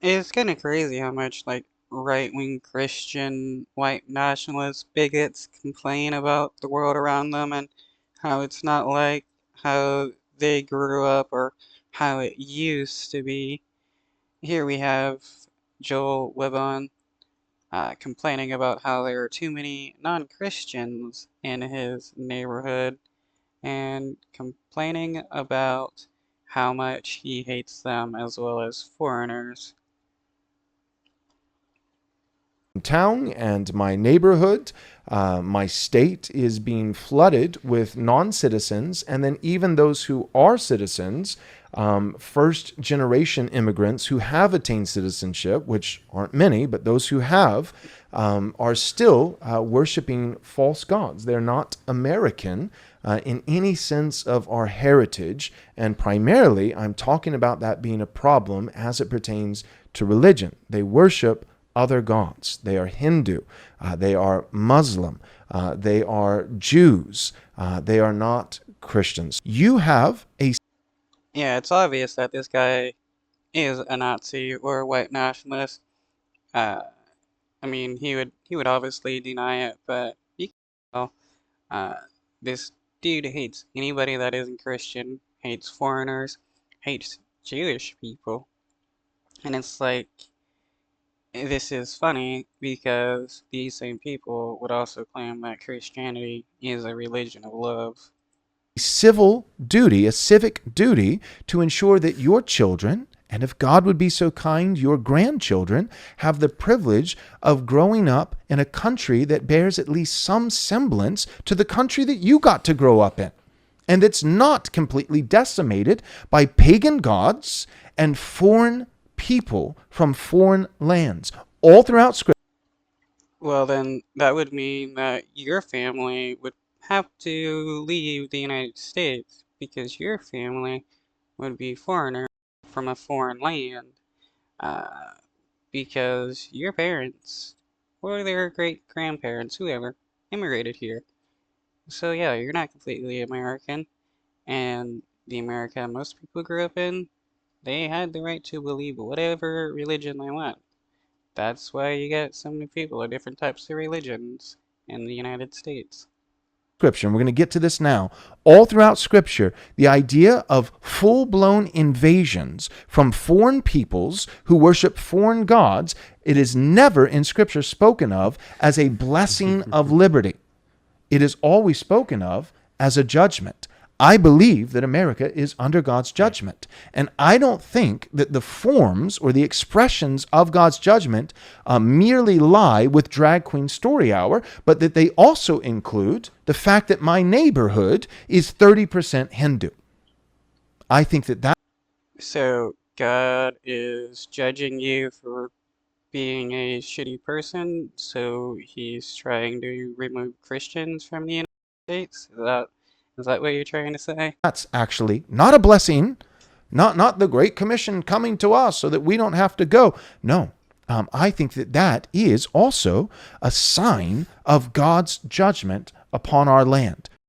It's kind of crazy how much like right-wing Christian white nationalist bigots complain about the world around them and how it's not like how they grew up or how it used to be. Here we have Joel Webbon complaining about how there are too many non-Christians in his neighborhood and complaining about how much he hates them as well as foreigners. Town and my neighborhood, my state is being flooded with non-citizens, and then even those who are citizens, first generation immigrants who have attained citizenship, which aren't many, but those who have, are still worshiping false gods. They're not American in any sense of our heritage, and primarily I'm talking about that being a problem as it pertains to religion. They worship other gods. They are Hindu, they are Muslim, they are Jews, they are not Christians. You have a Yeah, it's obvious that this guy is a Nazi or a white nationalist. Uh, I mean, he would obviously deny it, but you can tell, uh, this dude hates anybody that isn't Christian, hates foreigners, hates Jewish people, and it's like this is funny because these same people would also claim that Christianity is a religion of love. civil duty, a civic duty to ensure that your children, and if God would be so kind, your grandchildren, have the privilege of growing up in a country that bears at least some semblance to the country that you got to grow up in, and that's not completely decimated by pagan gods and foreign people from foreign lands. All throughout Scripture, Well, then that would mean that your family would have to leave the United States because your family would be foreigner from a foreign land. Uh, because your parents or their great grandparents, whoever, immigrated here. So yeah, you're not completely American, and the America most people grew up in, they had the right to believe whatever religion they want. That's why you get so many people of different types of religions in the United States. and we're going to get to this now, all throughout Scripture, the idea of full-blown invasions from foreign peoples who worship foreign gods, it is never in Scripture spoken of as a blessing of liberty. It is always spoken of as a judgment. I believe that America is under God's judgment. And I don't think that the forms or the expressions of God's judgment merely lie with Drag Queen Story Hour, but that they also include the fact that my neighborhood is 30% Hindu. I think that So God is judging you for being a shitty person, so he's trying to remove Christians from the United States? Is that what you're trying to say? that's actually not a blessing, not the Great Commission coming to us so that we don't have to go. No, I think that is also a sign of God's judgment upon our land.